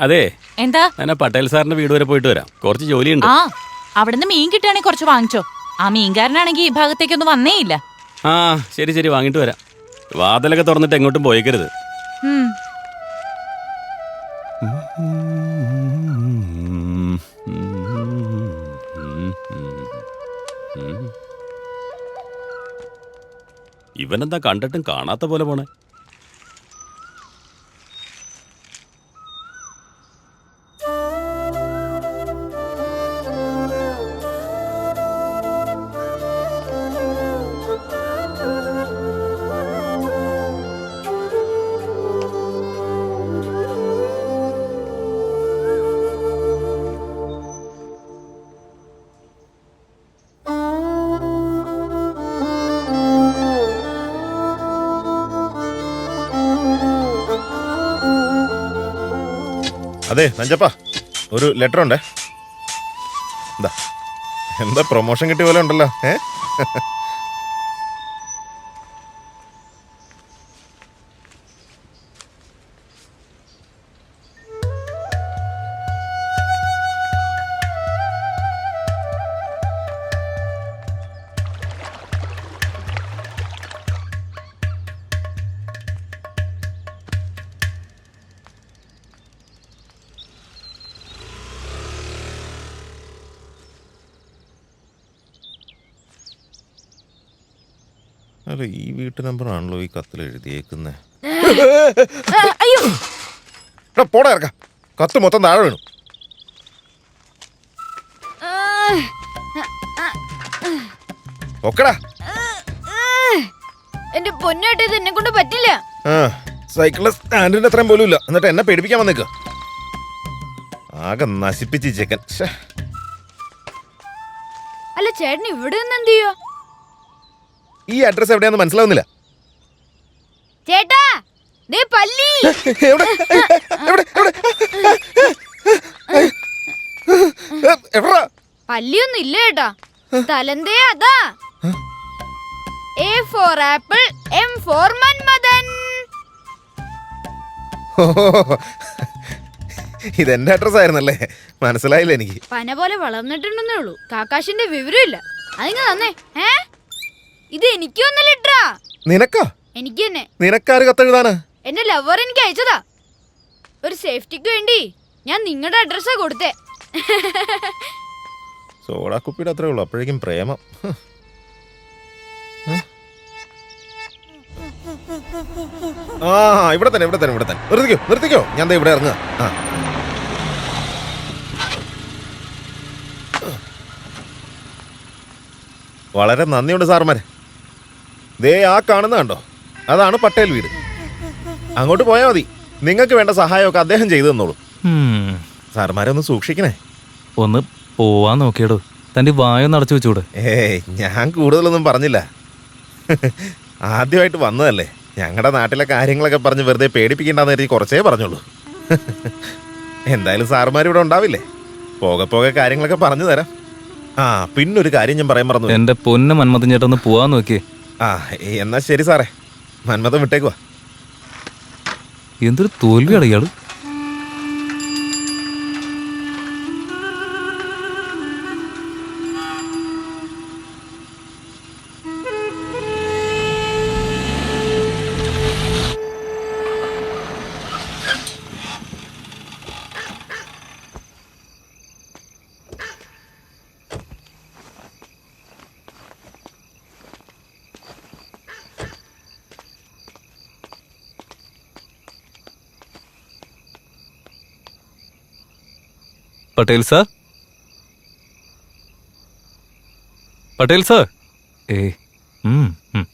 അതെ, എന്താ? ഞാൻ പട്ടേൽ സാറിന്റെ വീട് വരെ പോയിട്ട് വരാം, കുറച്ച് ജോലിയുണ്ട്. ആ, അവിടുന്ന് മീൻ കിട്ടുകയാണെങ്കിൽ കുറച്ച് വാങ്ങിച്ചോ. ആ മീൻകാരനാണെങ്കിൽ ഈ ഭാഗത്തേക്കൊന്നും വന്നേ ഇല്ല. ആ ശരി ശരി, വാങ്ങിട്ട് വരാം. വാതിലൊക്കെ തുറന്നിട്ട് എങ്ങോട്ടും പോയേക്കരുത്. ഇവനെന്താ കണ്ടിട്ടും കാണാത്ത പോലെ പോണേ? അതെ നഞ്ചപ്പാ, ഒരു ലെറ്റർ ഉണ്ടേ. എന്താ പ്രൊമോഷൻ കിട്ടിയ പോലെ ഉണ്ടല്ലോ. അല്ല, ഈ വീട്ടു നമ്പറാണല്ലോ ഈ കത്തിൽ എഴുതിയേക്കുന്നേ. പോടാ ഇറക്കാം, കത്ത് മൊത്തം താഴെ വീണു. ഒക്കടാ, എന്റെ പൊന്നായിട്ട് ഇത് എന്നെ കൊണ്ട് പറ്റില്ല. സൈക്കിളിന്റെ സ്റ്റാൻഡിന്റെ അത്രയും പോലും ഇല്ല, എന്നിട്ട് എന്നെ പേടിപ്പിക്കാൻ വന്നേക്ക്. ആകെ നശിപ്പിച്ച് ചെക്കൻ. അല്ല ചേട്ടൻ ഇവിടെ നിന്ന് എന്ത് ചെയ്യോ? ഈ അഡ്രസ് എവിടെയാന്ന് മനസ്സിലാവുന്നില്ല. ചേട്ടാ, ദേ പല്ലി. പല്ലിയൊന്നും ഇല്ല ചേട്ടാ, സ്ഥലന്തേ അതാ. A for apple, M for Manmadhan. ഇതെന്റെ അഡ്രസ് ആയിരുന്നല്ലേ, മനസ്സിലായില്ല എനിക്ക്. പന പോലെ വളർന്നിട്ടുണ്ടെന്നേ ഉള്ളൂ, കാക്കാശിന്റെ വിവരമില്ല. അതിന് തന്നേ. ഇത് എനിക്കൊന്നും ലിറ്ററാ. നിനക്കാ? എനിക്ക് തന്നെ. നിനക്കാര് കത്തെഴുതാനാ? എന്റെ ലവർ എനിക്ക് അയച്ചതാ. ഒരു സേഫ്റ്റിക്ക് വേണ്ടി ഞാൻ നിങ്ങളുടെ അഡ്രസ്സാ കൊടുത്തേ. സോഡാ കുപ്പിയുടെ അത്രേ ഉള്ളൂ, അപ്പോഴേക്കും പ്രേമം. ആ ഇവിടെ തന്നെ ഇവിടെ തന്നെ ഇവിടെ തന്നെ. നിർത്തിക്കോ നിർത്തിക്കോ, ഞാൻ ഇവിടെ ഇറങ്ങുക. വളരെ നന്ദിയുണ്ട് സാർമാരെ. ദേ ആ കാണുന്ന കണ്ടോ, അതാണ് പട്ടേൽ വീട്. അങ്ങോട്ട് പോയാൽ മതി, നിങ്ങൾക്ക് വേണ്ട സഹായമൊക്കെ അദ്ദേഹം ചെയ്തു തന്നോളൂ. സാർമാരെ ഒന്ന് സൂക്ഷിക്കണേ. ഒന്ന് പോവാൻ നോക്കിയടോ, തന്റെ വായൊന്ന് അടച്ചു വെച്ചൂടെ? ഞാൻ കൂടുതലൊന്നും പറഞ്ഞില്ല. ആദ്യമായിട്ട് വന്നതല്ലേ, ഞങ്ങളുടെ നാട്ടിലെ കാര്യങ്ങളൊക്കെ പറഞ്ഞ് വെറുതെ പേടിപ്പിക്കണ്ടെന്ന് കരുതി കുറച്ചേ പറഞ്ഞുള്ളൂ. എന്തായാലും സാറുമാർ ഇവിടെ ഉണ്ടാവില്ലേ, പോകെ പോകെ കാര്യങ്ങളൊക്കെ പറഞ്ഞു തരാം. പിന്നൊരു കാര്യം ഞാൻ പറയാൻ മറന്നു. എന്റെ പൊന്ന് മന്മഥൻ ചേട്ടൻ ഒന്ന് പോവാൻ നോക്കിയേ. എന്നാ ശരി സാറേ, മന്മഥൻ വിട്ടേക്കുവാ. എന്തൊരു തോൽവിയാണ് ഇയാള്. Patel sir, Patel sir. ഏ ഉം, ഉം.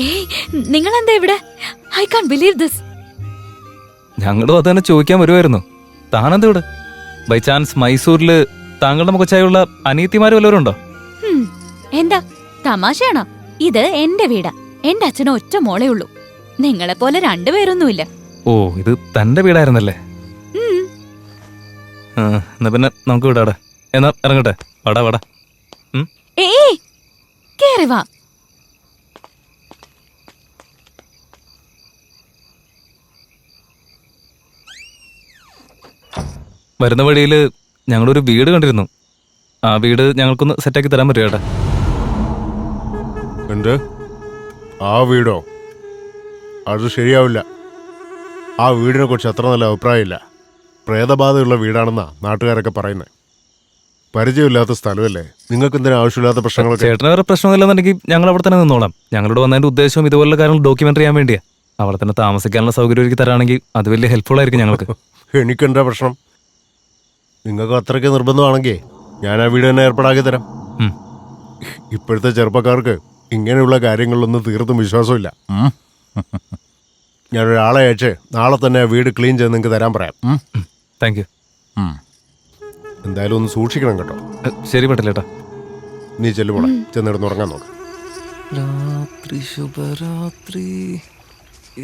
ഏയ് നിങ്ങൾ എന്താ ഇവിടെ? I can believe this. ഞങ്ങളും അത് തന്നെ ചോദിക്കാൻ വരുമായിരുന്നു. താനെന്താ ഇവിടെ? ബൈ ചാൻസ് മൈസൂരില് താങ്കളുടെ മുഖച്ചായുള്ള അനിയത്തിമാര് വല്ലവരും ഉണ്ടോ? എന്താ തമാശയാണോ? ഇത് എന്റെ വീടാ. എന്റെ അച്ഛന് ഒറ്റ മോളേ ഉള്ളൂ. നിങ്ങളെപ്പോലെ രണ്ടുപേരൊന്നുമില്ല. ഓ, ഇത് തന്റെ വീടായിരുന്നല്ലേ? എന്നാ പിന്നെ നമുക്ക് വിടാടെ. എന്നാ ഇറങ്ങട്ടെ. വടാ വടാ. ഏയ് കേറി വാ. വരുന്ന വഴിയില് ഞങ്ങളൊരു വീട് കണ്ടിരുന്നു. ആ വീട് ഞങ്ങൾക്കൊന്ന് സെറ്റാക്കി തരാൻ പറ്റുമോ ചേട്ടാ? എന്ത്? ആ വീടോ? അത് ശരിയാവില്ല. ആ വീടിനെ കുറിച്ച് അത്ര നല്ല അഭിപ്രായമില്ല. പ്രേതബാധയുള്ള വീടാണെന്നാ നാട്ടുകാരൊക്കെ പറയുന്നത്. പരിചയമില്ലാത്ത സ്ഥലമല്ലേ. നിങ്ങൾക്ക് എന്തിനാ ആവശ്യമില്ലാത്ത പ്രശ്നങ്ങളൊക്കെ? ചേട്ടന് വേറെ പ്രശ്നമില്ലെന്നുണ്ടെങ്കിൽ ഞങ്ങൾ അവിടെ തന്നെ നിന്നോളാം. ഞങ്ങളോട് വന്നതിന്റെ ഉദ്ദേശവും ഇതുപോലുള്ള കാര്യങ്ങൾ ഡോക്യുമെന്റ് ചെയ്യാൻ വേണ്ടിയാ. അവിടെ തന്നെ താമസിക്കാനുള്ള സൗകര്യം ഒരുക്കി തരാണെങ്കിൽ അത് വലിയ ഹെൽപ്ഫുൾ ആയിരിക്കും ഞങ്ങൾക്ക്. എനിക്കെന്താ പ്രശ്നം? നിങ്ങൾക്ക് അത്രയ്ക്ക് നിർബന്ധമാണെങ്കിൽ ഞാൻ ആ വീട് തന്നെ ഏർപ്പാടാക്കി തരാം. ഇപ്പോഴത്തെ ചെറുപ്പക്കാർക്ക് ഇങ്ങനെയുള്ള കാര്യങ്ങളിലൊന്നും തീർത്തും വിശ്വാസമില്ല. ഞാനൊരാളെ അയച്ച് നാളെ തന്നെ ആ വീട് ക്ലീൻ ചെയ്ത് നിങ്ങൾക്ക് തരാൻ പറയാം. Thank you. എന്തായാലും ഒന്ന് സൂക്ഷിക്കണം കേട്ടോ. ശരി പറ്റില്ലേട്ടാ. നീ ചെല്ലുപോളെ, ചെന്നിടന്ന് ഉറങ്ങാൻ നോക്കാം. രാത്രി ശുഭരാത്രി,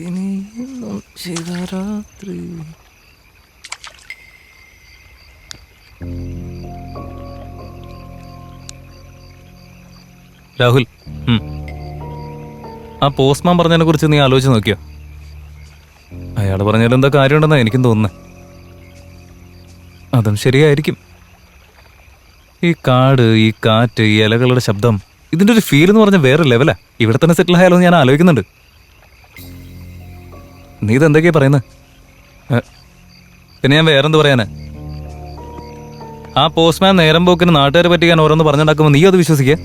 ഇനിയും ശിവരാത്രി. രാഹുൽ, ആ പോസ്റ്റ്മാൻ പറഞ്ഞതിനെ കുറിച്ച് നീ ആലോചിച്ച് നോക്കിയോ? അയാൾ പറഞ്ഞാലും എന്താ കാര്യമുണ്ടെന്നാ എനിക്കും തോന്നുന്നത്. അതും ശരിയായിരിക്കും. ഈ കാട്, ഈ കാറ്റ്, ഈ ഇലകളുടെ ശബ്ദം, ഇതിന്റെ ഒരു ഫീൽ എന്ന് പറഞ്ഞാൽ വേറെ ലെവലാ. ഇവിടെ തന്നെ സെറ്റിൽ ആയാലോ എന്ന് ഞാൻ ആലോചിക്കുന്നുണ്ട്. നീ ഇതെന്തൊക്കെയാ പറയുന്നത്? പിന്നെ ഞാൻ വേറെന്ത് പറയാനാ? ആ പോസ്റ്റ്മാൻ നേരം പോക്കിന് നാട്ടുകാരെ പറ്റിക്കാൻ ഓരോന്ന് പറഞ്ഞുണ്ടാക്കുമ്പോൾ നീ അത് വിശ്വസിക്കുക?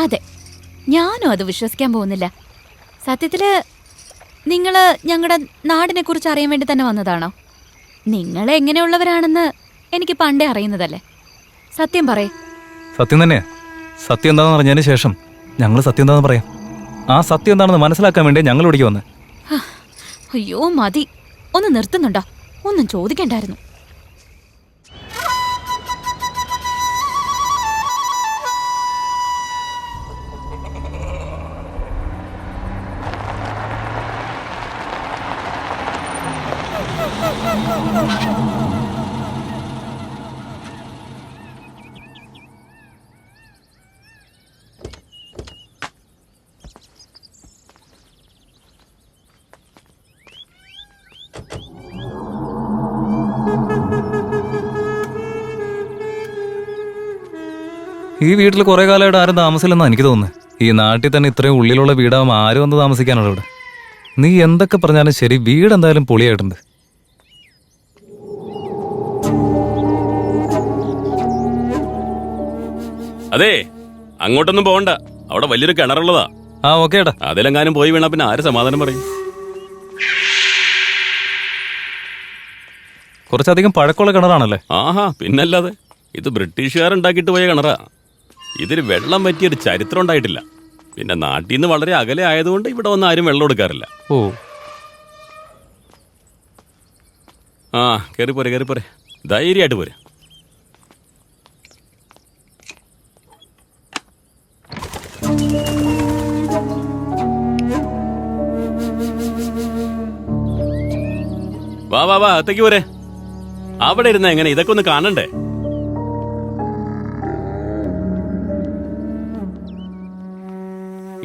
അതെ, ഞാനും അത് വിശ്വസിക്കാൻ പോകുന്നില്ല. സത്യത്തില് നിങ്ങള് ഞങ്ങളുടെ നാടിനെ കുറിച്ച് അറിയാൻ വേണ്ടി തന്നെ വന്നതാണോ? നിങ്ങൾ എങ്ങനെയുള്ളവരാണെന്ന് എനിക്ക് പണ്ടേ അറിയുന്നതല്ലേ. സത്യം പറയേ. സത്യം തന്നെയാ. സത്യം എന്താണെന്ന് അറിഞ്ഞതിന് ശേഷം ഞങ്ങൾ സത്യം എന്താണെന്ന് പറയാം. ആ സത്യം എന്താണെന്ന് മനസ്സിലാക്കാൻ വേണ്ടി ഞങ്ങൾ ഇവിടേക്ക് വന്ന്. അയ്യോ മതി, ഒന്ന് നിർത്തുന്നുണ്ടോ? ഒന്നും ചോദിക്കണ്ടായിരുന്നു. ഈ വീട്ടിൽ കുറെ കാലമായിട്ട് ആരും താമസിച്ചില്ലെന്നാണ് എനിക്ക് തോന്നുന്നത്. ഈ നാട്ടിൽ തന്നെ ഇത്രയും ഉള്ളിലുള്ള വീടാകുമ്പോൾ ആരും വന്ന് താമസിക്കാനുള്ള ഇവിടെ. നീ എന്തൊക്കെ പറഞ്ഞാലും ശരി, വീട് എന്തായാലും പൊളിയായിട്ടുണ്ട്. അതെ, അങ്ങോട്ടൊന്നും പോകണ്ട. അവിടെ വലിയൊരു കിണറുള്ളതാ. ആ ഓക്കെ ഏട്ടാ. അതിലെങ്ങാനും പോയി വീണാ പിന്നെ ആര് സമാധാനം പറയും? കുറച്ചധികം പഴക്കമുള്ള കിണറാണല്ലേ? ആഹാ, പിന്നല്ലാതെ. ഇത് ബ്രിട്ടീഷുകാരുണ്ടാക്കിയിട്ട് പോയ കിണറാ. ഇതിൽ വെള്ളം പറ്റിയൊരു ചരിത്രം ഉണ്ടായിട്ടില്ല. പിന്നെ നാട്ടിൽ നിന്ന് വളരെ അകലെ ആയതുകൊണ്ട് ഇവിടെ വന്ന് ആരും വെള്ളം എടുക്കാറില്ല. ഓ, ആ കയറി പോരെ, കയറി പോരെ, ധൈര്യമായിട്ട് പോരെ. വാ വാ വാ, അകത്തേക്ക് പോരെ. അവിടെ ഇരുന്ന എങ്ങനെ ഇതൊക്കെ ഒന്ന് കാണണ്ടേ?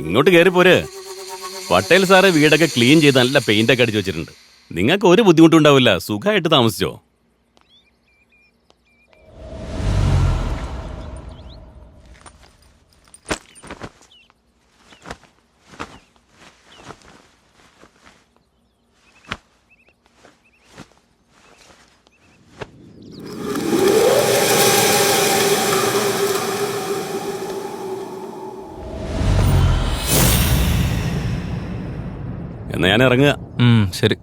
ഇങ്ങോട്ട് കയറി പോര്. പട്ടേൽ സാറ് വീടൊക്കെ ക്ലീൻ ചെയ്ത് നല്ല പെയിന്റ് ഒക്കെ അടിച്ചു വെച്ചിട്ടുണ്ട്. നിങ്ങൾക്ക് ഒരു ബുദ്ധിമുട്ടുണ്ടാവില്ല, സുഖമായിട്ട് താമസിച്ചോ. എന്നാ ഞാൻ ഇറങ്ങുക. ശരി.